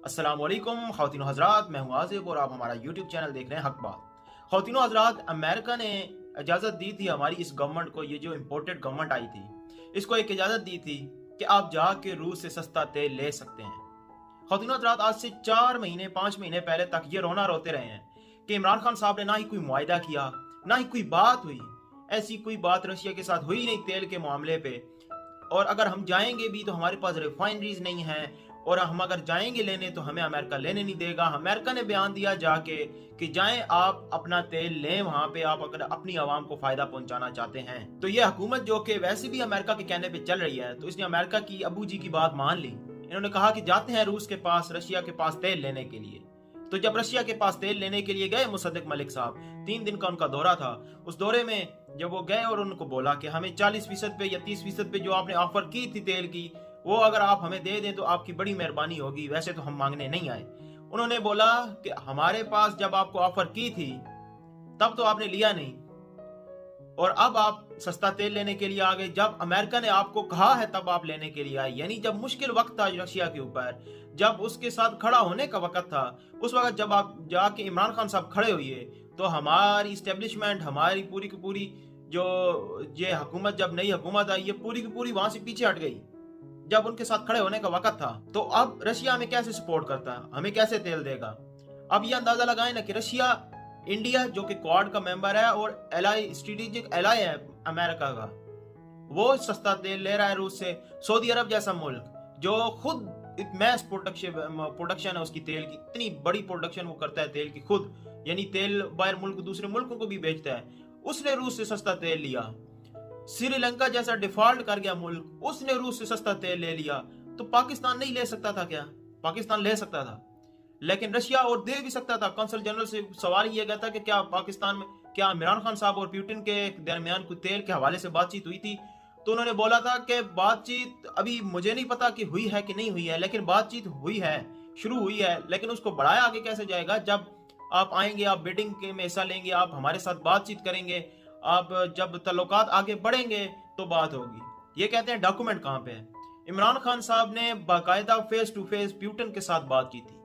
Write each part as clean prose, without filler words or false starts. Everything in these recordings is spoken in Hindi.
अस्सलाम वालेकुम ख़वातीनो हज़रात, मैं हूं आज़िब और आप हमारा यूट्यूब चैनल देख रहे हैं हक बात। ख़वातीनो हज़रात, अमेरिका ने इजाज़त दी थी हमारी इस गवर्नमेंट को, ये जो इम्पोर्टेड गवर्नमेंट आई थी, इसको एक इजाज़त दी थी कि आप जाके रूस से सस्ता तेल ले सकते हैं। ख़वातीनो हज़रात, आज से 4 महीने 5 महीने पहले तक ये रोना रोते रहे हैं कि इमरान खान साहब ने ना ही कोई मुआहिदा किया, ना ही कोई बात हुई। ऐसी कोई बात रशिया के साथ हुई नहीं तेल के मामले पे। और अगर हम जाएंगे भी तो हमारे पास रिफाइनरीज नहीं है, और हम अगर जाएंगे लेने तो हमें अमेरिका लेने नहीं देगा। अमेरिका ने बयान दिया जाके कि जाएं आप अपना तेल लें वहां पे, आप अगर अपनी आवाम को फायदा पहुंचाना चाहते हैं। तो ये हुकूमत जो कि वैसे भी अमेरिका के कहने पे चल रही है, तो इसने अमेरिका की अबू जी की बात मान ली। इन्होंने कहा कि जाते हैं रूस के पास, रशिया के पास तेल लेने के लिए। तो जब रशिया के पास तेल लेने के लिए गए मुसद्दिक मलिक साहब, 3 दिन का उनका दौरा था, उस दौरे में जब वो गए और उनको बोला कि हमें 40% पे या 30% पे जो आपने ऑफर की थी तेल की, वो अगर आप हमें दे दें तो आपकी बड़ी मेहरबानी होगी, वैसे तो हम मांगने नहीं आए। उन्होंने बोला कि हमारे पास जब आपको ऑफर की थी तब तो आपने लिया नहीं, और अब आप सस्ता तेल लेने के लिए आ गए। जब अमेरिका ने आपको कहा है तब आप लेने के लिए आए। यानी जब मुश्किल वक्त था रशिया के ऊपर, जब उसके साथ खड़ा होने का वक्त था, उस वक्त जब आप जाके इमरान खान साहब खड़े हुए, तो हमारी इस्टेब्लिशमेंट, हमारी पूरी की पूरी जो ये हुकूमत, जब नई हुकूमत आई, ये पूरी की पूरी वहां से पीछे हट गई जब उनके साथ खड़े होने का वक्त था। तो अब रशिया हमें कैसे सपोर्ट करता है, हमें कैसे तेल देगा? अब ये अंदाजा लगाए ना कि रशिया, इंडिया जो कि क्वाड का मेंबर है और एलाई, स्ट्रेटेजिक एलाई है अमेरिका का, वो सस्ता तेल ले रहा है रूस से। सऊदी अरब जैसा मुल्क जो खुद मैस प्रोडक्शन है उसकी तेल की, इतनी बड़ी प्रोडक्शन वो करता है तेल की खुद, यानी तेल बाहर मुल्क दूसरे मुल्कों को भी बेचता है, उसने रूस से सस्ता तेल लिया। श्रीलंका जैसा डिफॉल्ट कर गया मुल्क, उसने रूस से सस्ता तेल ले लिया। तो पाकिस्तान नहीं ले सकता था क्या? पाकिस्तान ले सकता था, लेकिन रशिया और दे भी सकता था। कौंसल जनरल से सवाल किया गया था कि क्या पाकिस्तान में, क्या इमरान खान साहब और पुतिन के दरमियान कोई तेल के हवाले से बातचीत हुई थी? तो उन्होंने बोला था कि बातचीत अभी मुझे नहीं पता कि हुई है कि नहीं हुई है, लेकिन बातचीत हुई है, शुरू हुई है, लेकिन उसको बढ़ाया आगे कैसे जाएगा? जब आप आएंगे, आप बिडिंग के में हिस्सा लेंगे, आप हमारे साथ बातचीत करेंगे, आप जब तल्लुकात आगे बढ़ेंगे तो बात होगी। ये कहते हैं डॉक्यूमेंट कहां पे है? इमरान खान साहब ने बाकायदा फेस टू फेस पुतिन के साथ बात की थी,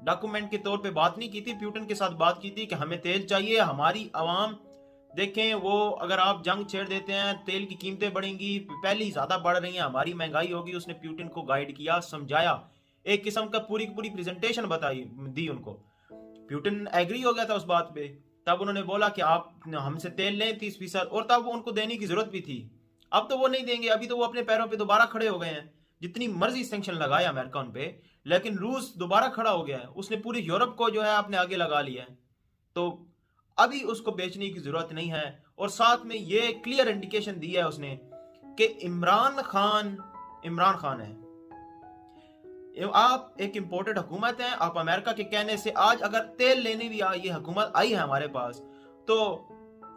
डॉक्यूमेंट के तौर पे बात नहीं की थी। पुतिन के साथ बात की थी कि हमें तेल चाहिए, हमारी आवाम देखें, वो अगर आप जंग छेड़ देते हैं, तेल की कीमतें बढ़ेंगी, पहले ही ज्यादा बढ़ रही हैं, हमारी महंगाई होगी। उसने पुतिन को गाइड किया, समझाया, एक किस्म का पूरी की पूरी प्रेजेंटेशन बताई, दी उनको। पुतिन एग्री हो गया था उस बात पे। तब उन्होंने बोला कि आप हमसे तेल लें 30%, और तब वो उनको देने की जरूरत भी थी। अब तो वो नहीं देंगे, अभी तो वो अपने पैरों पे दोबारा खड़े हो गए हैं। जितनी मर्जी सैंक्शन लगाए अमेरिका उन पे, लेकिन रूस दोबारा खड़ा हो गया है, उसने पूरी यूरोप को जो है अपने आगे लगा लिया है। तो अभी उसको बेचने की जरूरत नहीं है। और साथ में ये क्लियर इंडिकेशन दी है उसने कि इमरान खान है, आप एक इंपोर्टेड हुकूमत है, आप अमेरिका के कहने से आज अगर तेल लेने भी ये हुकूमत आई है हमारे पास, तो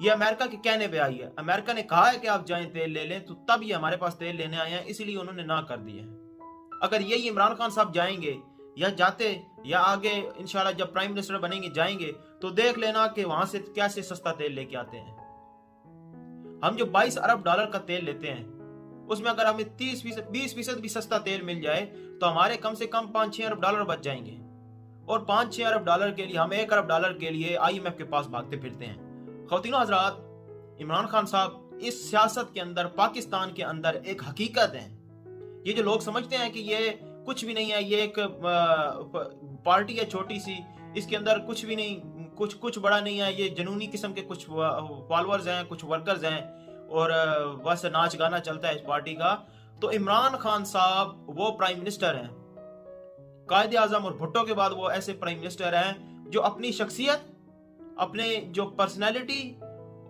ये अमेरिका के कहने पे आई है। अमेरिका ने कहा है कि आप जाएं तेल ले लें, तो तब ये हमारे पास तेल लेने आए हैं, इसीलिए उन्होंने ना कर दी है। अगर यही इमरान खान साहब जाएंगे या जाते, या आगे इंशाल्लाह जब प्राइम मिनिस्टर बनेंगे जाएंगे, तो देख लेना कि वहां से कैसे सस्ता तेल लेके आते हैं। हम जो 22 अरब डॉलर का तेल लेते हैं, उसमें अगर हमें 20% भी सस्ता तेल मिल जाए, तो हमारे कम से कम 5-6 अरब डॉलर बच जाएंगे। और 5-6 अरब डॉलर के लिए, हम 1 अरब डॉलर के लिए IMF के पास भागते फिरते हैं। ख़वातीनो हज़रात, इमरान खान साहब इस सियासत के अंदर, पाकिस्तान के अंदर एक हकीकत है। ये जो लोग समझते हैं कि ये कुछ भी नहीं है, ये एक पार्टी है छोटी सी, इसके अंदर कुछ भी नहीं, कुछ बड़ा नहीं है, ये जनूनी किस्म के कुछ फॉलोअर्स हैं, कुछ वर्कर्स हैं, और बस नाच गाना चलता है इस पार्टी का। तो इमरान खान साहब वो प्राइम मिनिस्टर हैं, कायदे आजम और भुट्टो के बाद वो ऐसे प्राइम मिनिस्टर हैं जो अपनी शख्सियत, अपने जो पर्सनैलिटी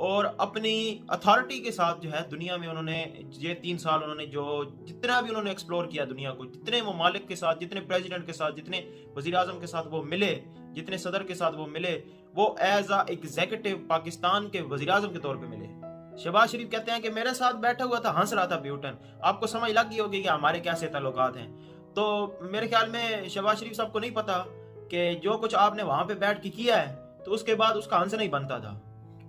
और अपनी अथॉरिटी के साथ जो है दुनिया में, उन्होंने ये 3 साल उन्होंने जो जितना भी उन्होंने एक्सप्लोर किया दुनिया को, जितने ममालिक के साथ, जितने प्रेसिडेंट के साथ, जितने वजीर आजम के साथ वो मिले, जितने सदर के साथ वो मिले, वो एज अ एग्जीक्यूटिव पाकिस्तान के वजीर आजम के तौर पर मिले। शहबाज शरीफ कहते हैं कि मेरे साथ बैठा हुआ था, हंस रहा था पुतिन। आपको समझ लग गई होगी कि हमारे कैसे ताल्लुकात हैं। तो मेरे ख्याल में शहबाज शरीफ साहब को नहीं पता कि जो कुछ आपने वहां पे बैठ के किया है, तो उसके बाद उसका हंस नहीं बनता था।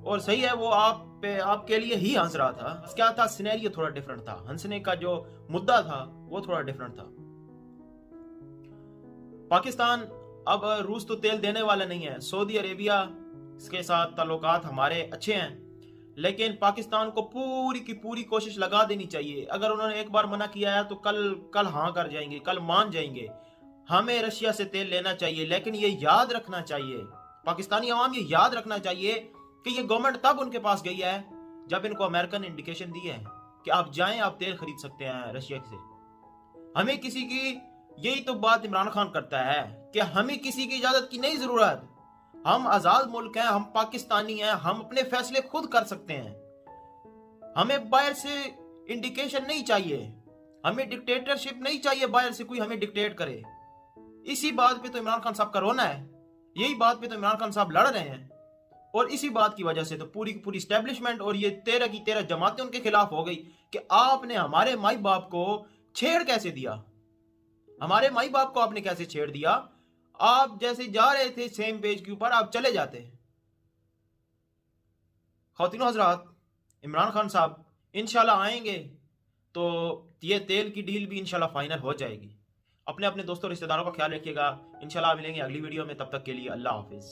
और सही है, वो आपके लिए ही हंस रहा था। क्या था, सिनेरियो थोड़ा डिफरेंट था, हंसने का जो मुद्दा था वो थोड़ा डिफरेंट था। पाकिस्तान अब रूस तो तेल देने वाला नहीं है, सऊदी अरेबिया के साथ ताल्लुकात हमारे अच्छे हैं, लेकिन पाकिस्तान को पूरी की पूरी कोशिश लगा देनी चाहिए। अगर उन्होंने एक बार मना किया है तो कल हाँ कर जाएंगे, कल मान जाएंगे। हमें रशिया से तेल लेना चाहिए, लेकिन ये याद रखना चाहिए, पाकिस्तानी अवाम ये याद रखना चाहिए कि ये गवर्नमेंट तब उनके पास गई है जब इनको अमेरिका ने इंडिकेशन दी है कि आप जाएं, आप तेल खरीद सकते हैं रशिया से। हमें किसी की, यही तो बात इमरान खान करता है कि हमें किसी की इजाजत की नहीं जरूरत, हम आजाद मुल्क हैं, हम पाकिस्तानी हैं, हम अपने फैसले खुद कर सकते हैं। हमें बाहर से इंडिकेशन नहीं चाहिए, हमें डिक्टेटरशिप नहीं चाहिए, बाहर से कोई हमें डिक्टेट करे। इसी बात पे तो इमरान खान साहब का रोना है, यही बात पे तो इमरान खान साहब लड़ रहे हैं, और इसी बात की वजह से तो पूरी की पूरी स्टैब्लिशमेंट और ये 13 की 13 जमातें उनके खिलाफ हो गई कि आपने हमारे माई बाप को छेड़ कैसे दिया, हमारे माई बाप को आपने कैसे छेड़ दिया। आप जैसे जा रहे थे सेम पेज के ऊपर, आप चले जाते। ख़वातीनो हज़रात, इमरान खान साहब इंशाल्लाह आएंगे तो ये तेल की डील भी इंशाल्लाह फाइनल हो जाएगी। अपने अपने दोस्तों रिश्तेदारों का ख्याल रखिएगा। इंशाल्लाह मिलेंगे अगली वीडियो में, तब तक के लिए अल्लाह हाफिज़।